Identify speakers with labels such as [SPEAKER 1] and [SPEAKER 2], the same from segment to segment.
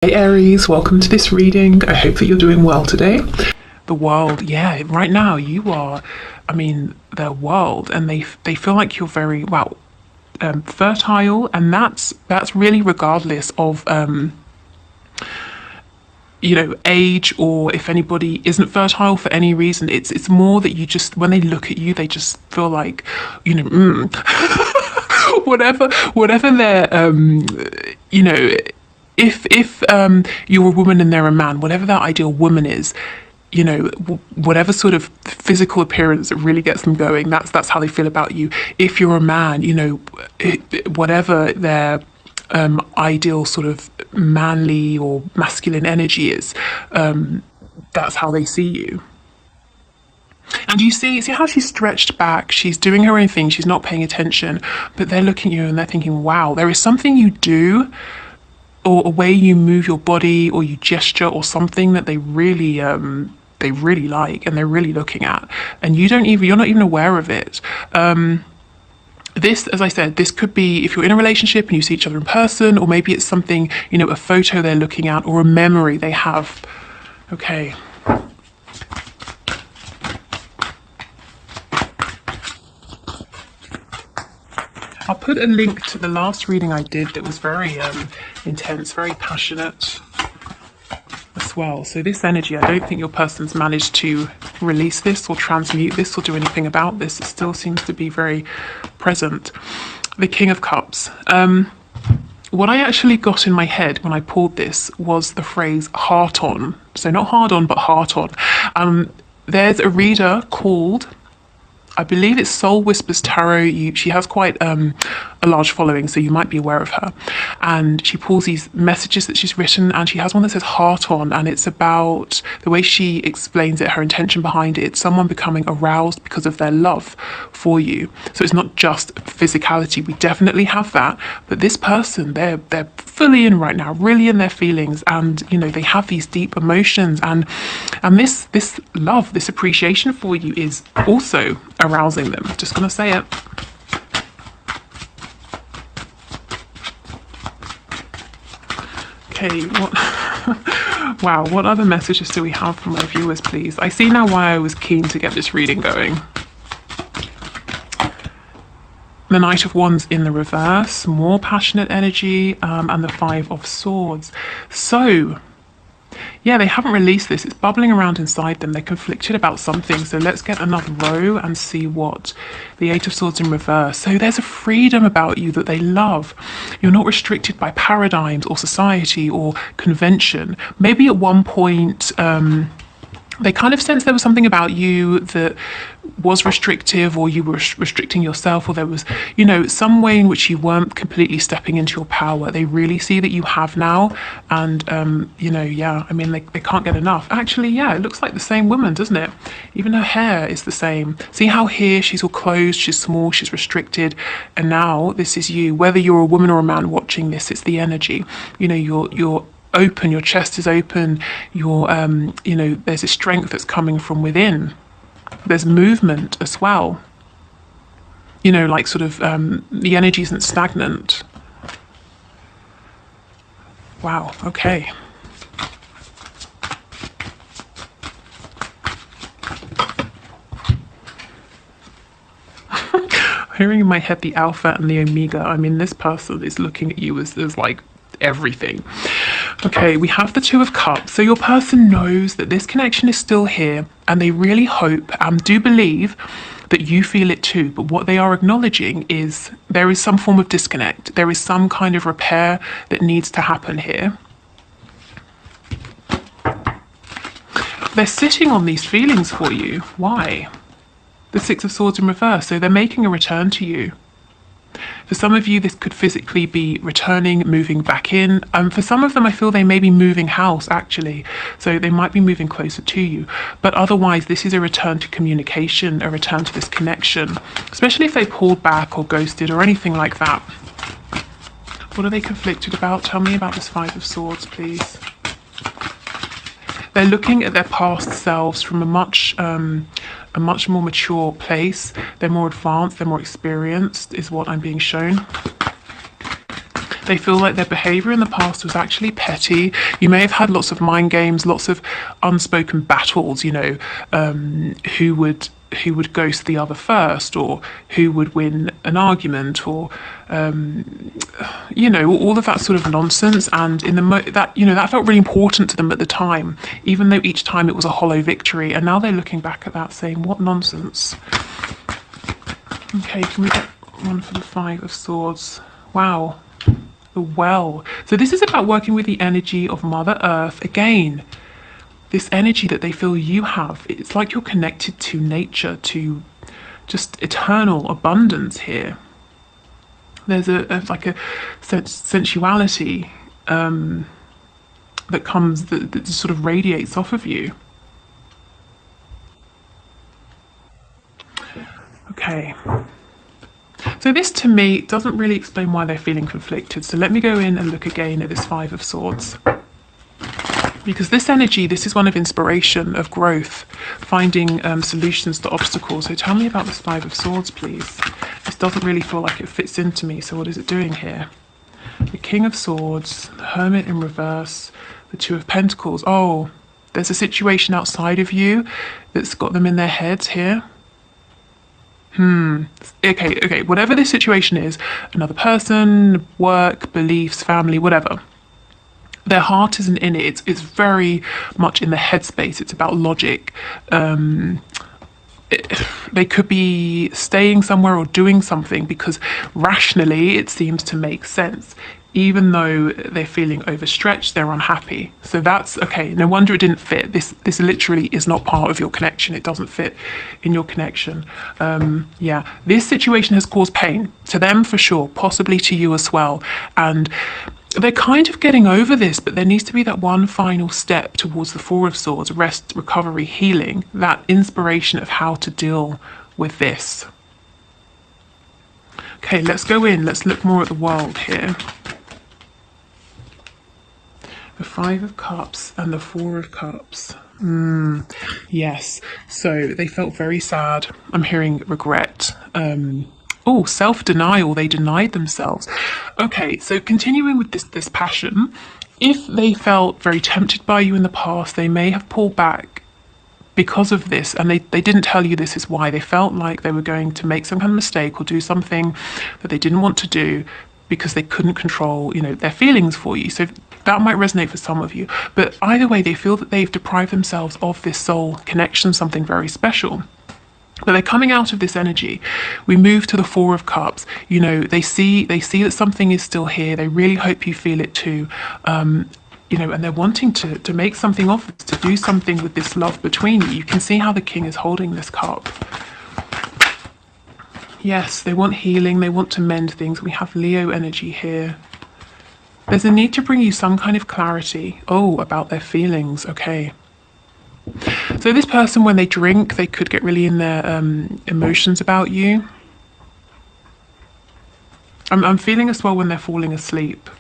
[SPEAKER 1] Hey Aries, welcome to this reading. I hope that you're doing well today. The world, yeah, right now you are, the world, and they feel like you're very, fertile, and that's really regardless of, age, or if anybody isn't fertile for any reason. It's more that you just, when they look at you, they just feel like, whatever their, if you're a woman and they're a man, whatever that ideal woman is, whatever sort of physical appearance that really gets them going, that's how they feel about you. If you're a man, whatever their ideal sort of manly or masculine energy is, that's how they see you. And you see how she's stretched back, she's doing her own thing, she's not paying attention, but they're looking at you and they're thinking, wow, there is something you do, or a way you move your body, or you gesture, or something that they really like, and they're really looking at, and you're not even aware of it. This, as I said, this could be if you're in a relationship and you see each other in person, or maybe it's something, a photo they're looking at, or a memory they have. Okay. I'll put a link to the last reading I did that was very intense, very passionate as well. So this energy, I don't think your person's managed to release this or transmute this or do anything about this. It still seems to be very present. The King of Cups. What I actually got in my head when I pulled this was the phrase heart on. So not hard on, but heart on. There's a reader called, I believe it's Soul Whispers Tarot. She has quite a large following, so you might be aware of her. And she pulls these messages that she's written, and she has one that says heart on, and it's about the way she explains it, her intention behind it. It's someone becoming aroused because of their love for you. So it's not just physicality. We definitely have that, but this person, they're fully in right now, really in their feelings, and they have these deep emotions, and this love, this appreciation for you is also arousing them. Just gonna say it. Okay, wow, what other messages do we have from my viewers, please? I see now why I was keen to get this reading going. The Knight of Wands in the reverse, more passionate energy, and the Five of Swords. So, yeah, they haven't released this. It's bubbling around inside them. They're conflicted about something. So let's get another row and see what the Eight of Swords in reverse. So there's a freedom about you that they love. You're not restricted by paradigms or society or convention. Maybe at one point, they kind of sensed there was something about you that was restrictive, or you were restricting yourself, or there was, some way in which you weren't completely stepping into your power. They really see that you have now, and, they can't get enough. Actually, yeah, it looks like the same woman, doesn't it? Even her hair is the same. See how here she's all closed, she's small, she's restricted, and now this is you. Whether you're a woman or a man watching this, it's the energy. You're open, your chest is open, there's a strength that's coming from within. There's movement as well, like sort of the energy isn't stagnant. Wow, okay. Hearing in my head the Alpha and the Omega. This person is looking at you as like everything. Okay, we have the Two of Cups. So your person knows that this connection is still here, and they really hope and do believe that you feel it too. But what they are acknowledging is there is some form of disconnect. There is some kind of repair that needs to happen here. They're sitting on these feelings for you. Why? The Six of Swords in reverse. So they're making a return to you. For some of you, this could physically be returning, moving back in. For some of them, I feel they may be moving house, actually. So they might be moving closer to you. But otherwise, this is a return to communication, a return to this connection, especially if they pulled back or ghosted or anything like that. What are they conflicted about? Tell me about this Five of Swords, please. They're looking at their past selves from a much more mature place. They're more advanced, they're more experienced, is what I'm being shown. They feel like their behavior in the past was actually petty. You may have had lots of mind games, lots of unspoken battles, you know, who would ghost the other first, or who would win an argument, or you know, all of that sort of nonsense. And in the that, you know, that felt really important to them at the time, even though each time it was a hollow victory. And now they're looking back at that saying, what nonsense. Okay, can we get one for the Five of Swords? Wow. The Well. So this is about working with the energy of Mother Earth again. This energy that they feel you have. It's like you're connected to nature, to just eternal abundance here. There's like a sensuality that comes, that sort of radiates off of you. Okay. So this to me doesn't really explain why they're feeling conflicted. So let me go in and look again at this Five of Swords. Because this energy, this is one of inspiration, of growth, finding solutions to obstacles. So tell me about this Five of Swords, please. This doesn't really feel like it fits into me. So what is it doing here? The King of Swords, the Hermit in reverse, the Two of Pentacles. Oh, there's a situation outside of you that's got them in their heads here. Okay, whatever this situation is, another person, work, beliefs, family, whatever. Their heart isn't in it. It's very much in the headspace. It's about logic. They could be staying somewhere or doing something because rationally it seems to make sense. Even though they're feeling overstretched, they're unhappy. So that's okay. No wonder it didn't fit. This literally is not part of your connection. It doesn't fit in your connection. Yeah, this situation has caused pain to them for sure, possibly to you as well. And they're kind of getting over this, but there needs to be that one final step towards the Four of Swords, rest, recovery, healing, that inspiration of how to deal with this. Okay, let's go in. Let's look more at the world here. The Five of Cups and the Four of Cups. Yes, so they felt very sad. I'm hearing regret. Oh, self-denial. They denied themselves. Okay, so continuing with this passion, if they felt very tempted by you in the past, they may have pulled back because of this, and they didn't tell you this is why. They felt like they were going to make some kind of mistake or do something that they didn't want to do because they couldn't control, you know, their feelings for you. So that might resonate for some of you. But either way, they feel that they've deprived themselves of this soul connection, something very special. But they're coming out of this energy. We move to the Four of Cups. You know, they see that something is still here. They really hope you feel it too. You know, and they're wanting to make something of it, to do something with this love between you. You can see how the King is holding this cup. Yes, they want healing. They want to mend things. We have Leo energy here. There's a need to bring you some kind of clarity. Oh, about their feelings. Okay. So this person, when they drink, they could get really in their emotions about you. I'm feeling as well when they're falling asleep.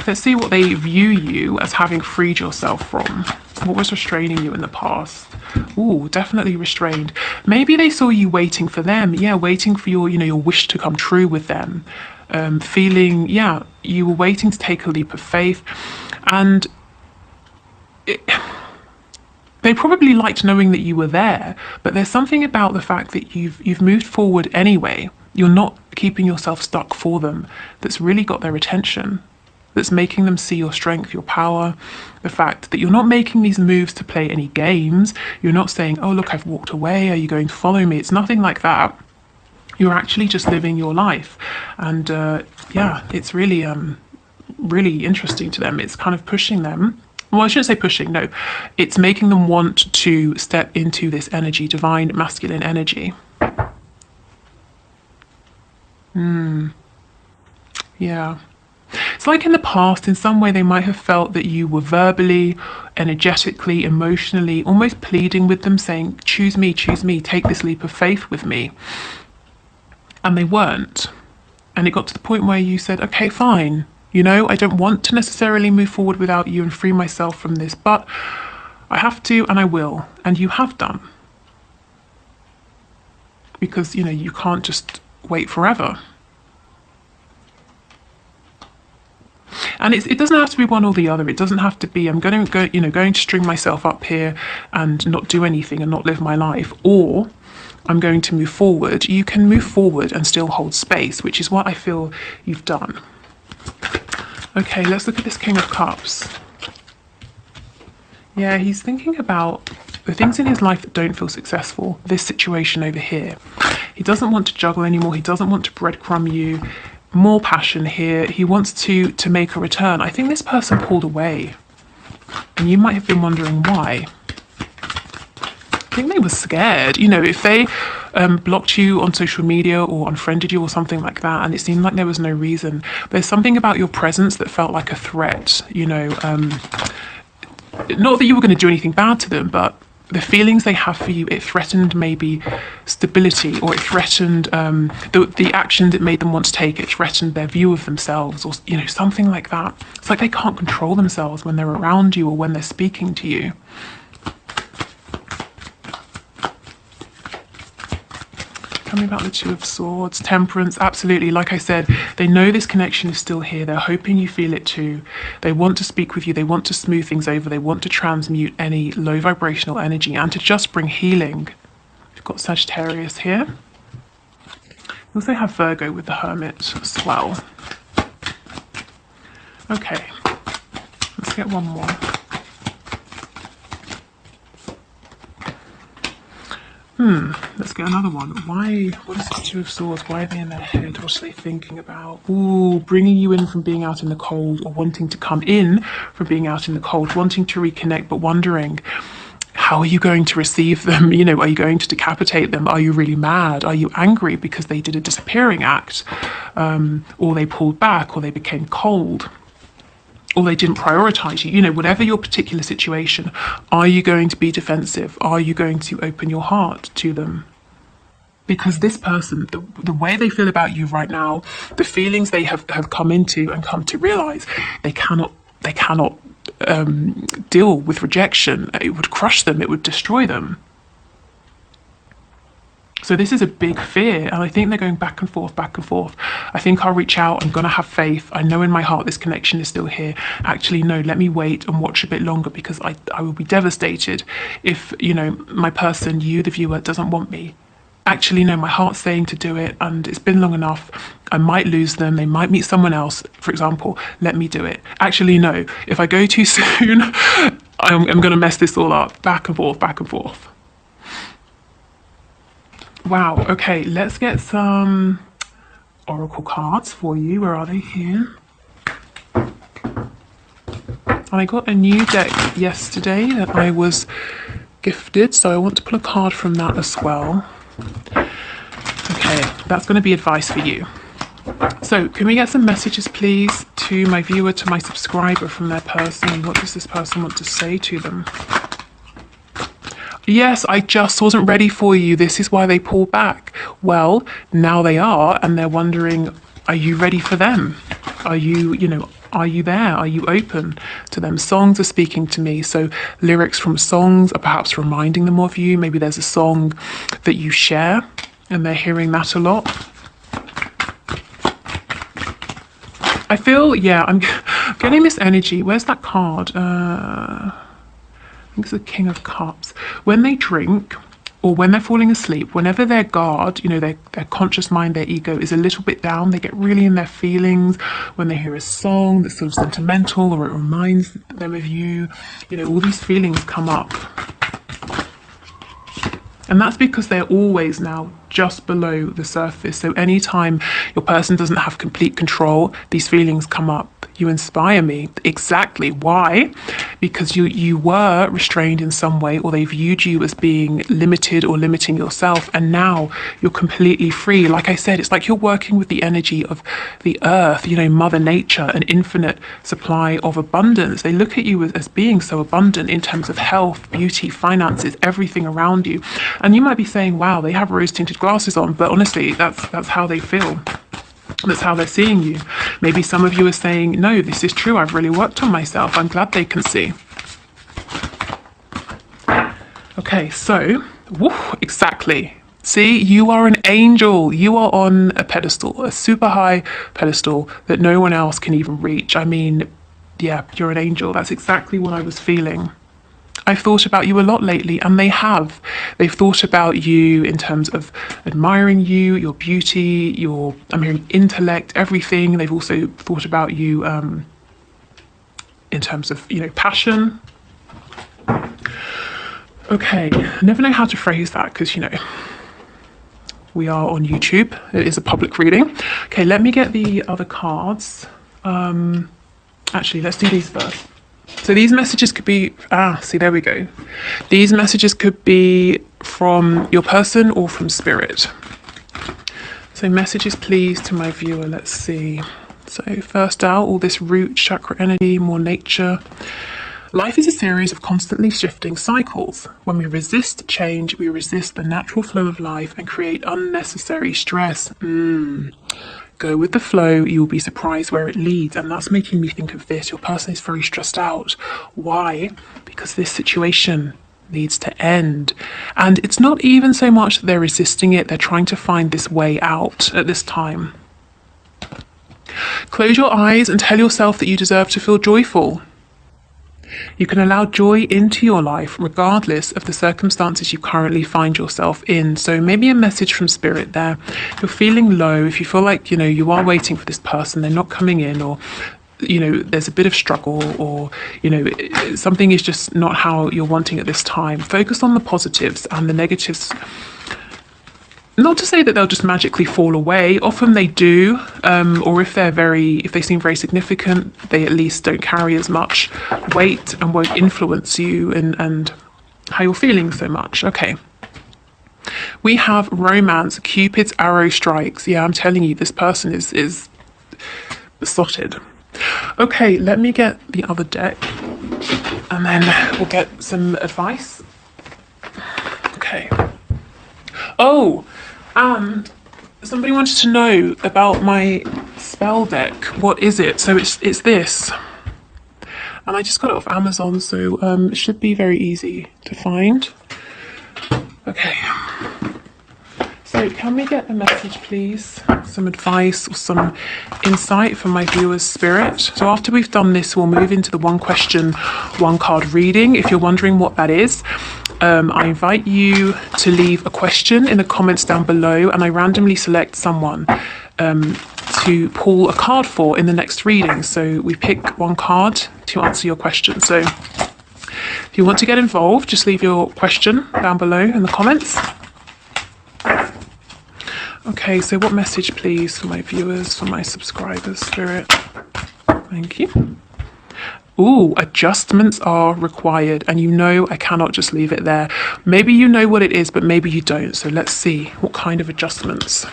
[SPEAKER 1] Let's see what they view you as having freed yourself from. What was restraining you in the past? Ooh, definitely restrained. Maybe they saw you waiting for them. Yeah, waiting for your, you know, your wish to come true with them. Feeling, yeah, you were waiting to take a leap of faith. And they probably liked knowing that you were there, but there's something about the fact that you've moved forward anyway. You're not keeping yourself stuck for them. That's really got their attention. That's making them see your strength, your power, the fact that you're not making these moves to play any games. You're not saying, oh, look, I've walked away. Are you going to follow me? It's nothing like that. You're actually just living your life. And yeah, it's really, really interesting to them. It's kind of pushing them. Well, I shouldn't say pushing, no. It's making them want to step into this energy, divine masculine energy. Yeah. It's like in the past, in some way, they might have felt that you were verbally, energetically, emotionally, almost pleading with them, saying, choose me, take this leap of faith with me. And they weren't. And it got to the point where you said, okay, fine. You know, I don't want to necessarily move forward without you and free myself from this, but I have to and I will. And you have done. Because, you know, you can't just wait forever. And it doesn't have to be one or the other. It doesn't have to be I'm going to go, going to string myself up here and not do anything and not live my life, or I'm going to move forward. You can move forward and still hold space, which is what I feel you've done. Okay, let's look at this King of Cups. Yeah, he's thinking about the things in his life that don't feel successful. This situation over here. He doesn't want to juggle anymore. He doesn't want to breadcrumb you. More passion here. He wants to make a return. I think this person pulled away. And you might have been wondering why. I think they were scared. If they blocked you on social media or unfriended you or something like that, and it seemed like there was no reason. There's something about your presence that felt like a threat, not that you were going to do anything bad to them, but the feelings they have for you, it threatened maybe stability, or it threatened the actions it made them want to take. It threatened their view of themselves, or something like that. It's like they can't control themselves when they're around you or when they're speaking to you. Tell me about the Two of Swords. Temperance, absolutely. Like I said, they know this connection is still here. They're hoping you feel it too. They want to speak with you. They want to smooth things over. They want to transmute any low vibrational energy and to just bring healing. We've got Sagittarius here. We also have Virgo with the Hermit as well. Okay, let's get one more. Let's get another one. What is the Two of Swords? Why are they in their head? What are they thinking about? Ooh, bringing you in from being out in the cold, or wanting to come in from being out in the cold, wanting to reconnect, but wondering, how are you going to receive them? Are you going to decapitate them? Are you really mad? Are you angry because they did a disappearing act? Or they pulled back, or they became cold? Or they didn't prioritize you, whatever your particular situation, are you going to be defensive? Are you going to open your heart to them? Because this person, the way they feel about you right now, the feelings they have come into and come to realize, they cannot deal with rejection. It would crush them. It would destroy them. So this is a big fear, and I think they're going back and forth, back and forth. I think I'll reach out. I'm going to have faith. I know in my heart this connection is still here. Actually, no, let me wait and watch a bit longer, because I will be devastated if, my person, you, the viewer, doesn't want me. Actually, no, my heart's saying to do it, and it's been long enough. I might lose them. They might meet someone else, for example. Let me do it. Actually, no, if I go too soon, I'm going to mess this all up. Back and forth, back and forth. Wow, okay, let's get some oracle cards for you. Where are they? Here. And I got a new deck yesterday that I was gifted, so I want to pull a card from that as well. Okay, that's going to be advice for you. So, can we get some messages, please, to my viewer, to my subscriber, from their person, and what does this person want to say to them? Yes, I just wasn't ready for you. This is why they pulled back. Well, now they are, and they're wondering, are you ready for them? Are you there? Are you open to them? Songs are speaking to me. So lyrics from songs are perhaps reminding them of you. Maybe there's a song that you share, and they're hearing that a lot. I feel, yeah, I'm getting this energy. Where's that card? It's the King of Cups. When they drink, or when they're falling asleep, whenever their guard, their conscious mind, their ego is a little bit down, they get really in their feelings. When they hear a song that's sort of sentimental, or it reminds them of you, all these feelings come up. And that's because they're always now just below the surface. So anytime your person doesn't have complete control, these feelings come up. You inspire me. Exactly. Why? Because you were restrained in some way, or they viewed you as being limited or limiting yourself, and now you're completely free. Like I said, it's like you're working with the energy of the earth, Mother Nature, an infinite supply of abundance. They look at you as being so abundant in terms of health, beauty, finances, everything around you. And you might be saying, wow, they have rose-tinted glasses on, but honestly, that's how they feel. That's how they're seeing you. Maybe some of you are saying, no, this is true. I've really worked on myself. I'm glad they can see. Okay, so, exactly. See, you are an angel. You are on a pedestal, a super high pedestal that no one else can even reach. I mean, yeah, you're an angel. That's exactly what I was feeling. I've thought about you a lot lately, and they have. They've thought about you in terms of admiring you, your beauty, your, I'm hearing intellect, everything. They've also thought about you in terms of, you know, passion. Okay, I never know how to phrase that because, you know, we are on YouTube. It is a public reading. Okay, let me get the other cards. Actually, let's do these first. So these messages could be, see, there we go. These messages could be from your person or from spirit. So messages, please, to my viewer. Let's see. So first out, all this root chakra energy, more nature. Life is a series of constantly shifting cycles. When we resist change, we resist the natural flow of life and create unnecessary stress. Go with the flow, you will be surprised where it leads. And that's making me think of this. Your person is very stressed out. Why? Because this situation needs to end. And it's not even so much that they're resisting it, they're trying to find this way out at this time. Close your eyes and tell yourself that you deserve to feel joyful. You can allow joy into your life regardless of the circumstances you currently find yourself in. So maybe a message from spirit there. If you're feeling low, if you feel like, you know, you are waiting for this person, they're not coming in, or, you know, there's a bit of struggle, or, you know, something is just not how you're wanting at this time. Focus on the positives, and the negatives, not to say that they'll just magically fall away. Often they do, or if they seem very significant, they at least don't carry as much weight and won't influence you and how you're feeling so much. Okay. We have romance, Cupid's arrow strikes. Yeah, I'm telling you, this person is besotted. Okay, let me get the other deck, and then we'll get some advice. Okay. Oh, and somebody wanted to know about my spell deck. What is it? So it's this. And I just got it off Amazon, so it should be very easy to find. Okay. So can we get a message, please? Some advice or some insight from my viewer's spirit. So after we've done this, we'll move into the one question, one card reading. If you're wondering what that is, I invite you to leave a question in the comments down below, and I randomly select someone to pull a card for in the next reading. So we pick one card to answer your question. So if you want to get involved, just leave your question down below in the comments. Okay, so what message, please, for my viewers, for my subscribers, Spirit? Thank you. Ooh, adjustments are required, and you know I cannot just leave it there. Maybe you know what it is, but maybe you don't. So let's see, what kind of adjustments?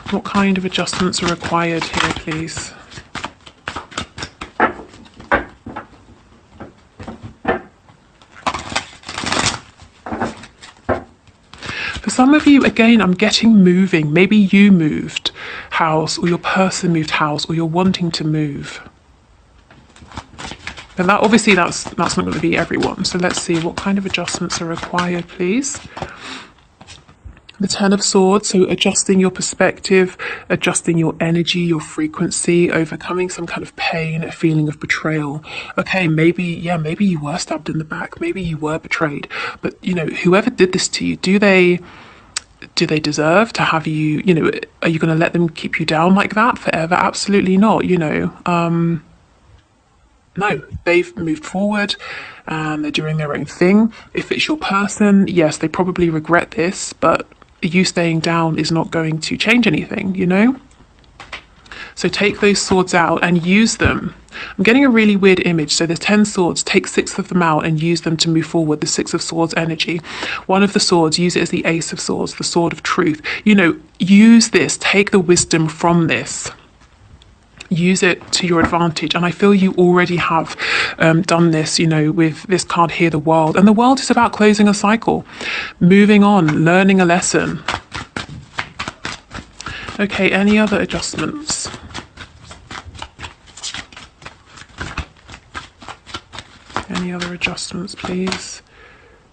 [SPEAKER 1] What kind of adjustments are required here, please? For some of you, again, I'm getting moving. Maybe you moved house, or your person moved house, or you're wanting to move. And that obviously that's not going to be everyone. So let's see what kind of adjustments are required, please. The Ten of Swords, so adjusting your perspective, adjusting your energy, your frequency, overcoming some kind of pain, a feeling of betrayal. Okay, maybe you were stabbed in the back, maybe you were betrayed, but you know, whoever did this to you, do they deserve to have you, you know, are you going to let them keep you down like that forever? Absolutely not, you know. No, they've moved forward and they're doing their own thing. If it's your person, yes, they probably regret this, but you staying down is not going to change anything, you know? So take those swords out and use them. I'm getting a really weird image. So there's 10 swords, take 6 of them out and use them to move forward, the 6 of swords energy. One of the swords, use it as the Ace of Swords, the sword of truth. You know, use this, take the wisdom from this. Use it to your advantage, and I feel you already have done this, you know, with this card here, the world. And the world is about closing a cycle, moving on, learning a lesson. Okay, any other adjustments? Any other adjustments, please?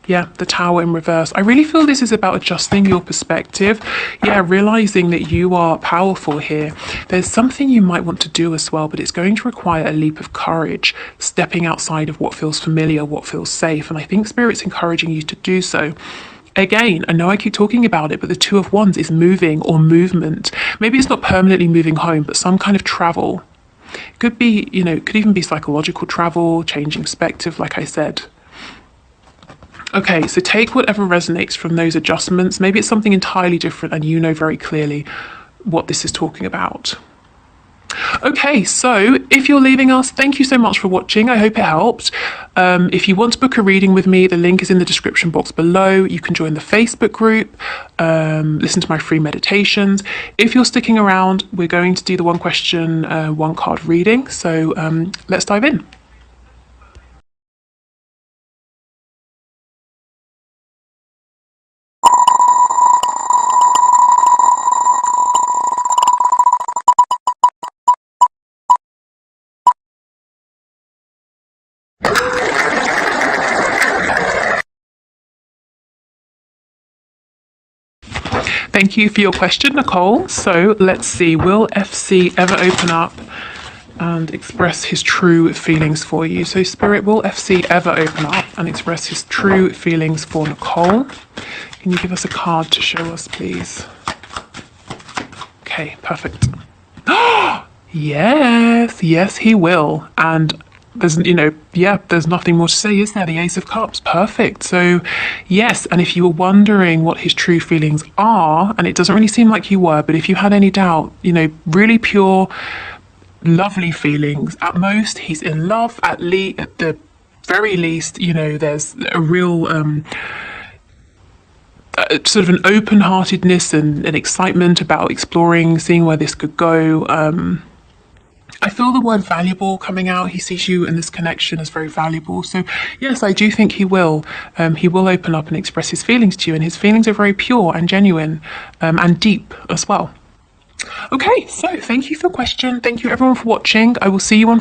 [SPEAKER 1] Yeah, the Tower in reverse. I really feel this is about adjusting your perspective. Yeah, realizing that you are powerful here. There's something you might want to do as well, but it's going to require a leap of courage, stepping outside of what feels familiar, what feels safe. And I think Spirit's encouraging you to do so. Again, I know I keep talking about it, but the Two of Wands is moving or movement. Maybe it's not permanently moving home, but some kind of travel. Could be, you know, could even be psychological travel, changing perspective, like I said. Okay, so take whatever resonates from those adjustments. Maybe it's something entirely different and you know very clearly what this is talking about. Okay, so if you're leaving us, thank you so much for watching. I hope it helped. If you want to book a reading with me, the link is in the description box below. You can join the Facebook group, listen to my free meditations. If you're sticking around, we're going to do the one question, one card reading. So let's dive in. Thank you for your question, Nicole. So let's see, will FC ever open up and express his true feelings for you? So Spirit, will FC ever open up and express his true feelings for Nicole? Can you give us a card to show us, please? Okay, perfect. Yes, he will. And there's, you know, yeah, there's nothing more to say, is there? The Ace of Cups, perfect. So yes, and if you were wondering what his true feelings are, and it doesn't really seem like you were, but if you had any doubt, you know, really pure, lovely feelings. At most, he's in love. At the very least, you know, there's a real sort of an open-heartedness and an excitement about exploring, seeing where this could go. I feel the word valuable coming out. He sees you and this connection as very valuable. So yes, I do think he will. He will open up and express his feelings to you, and his feelings are very pure and genuine, and deep as well. Okay, so thank you for the question. Thank you everyone for watching. I will see you on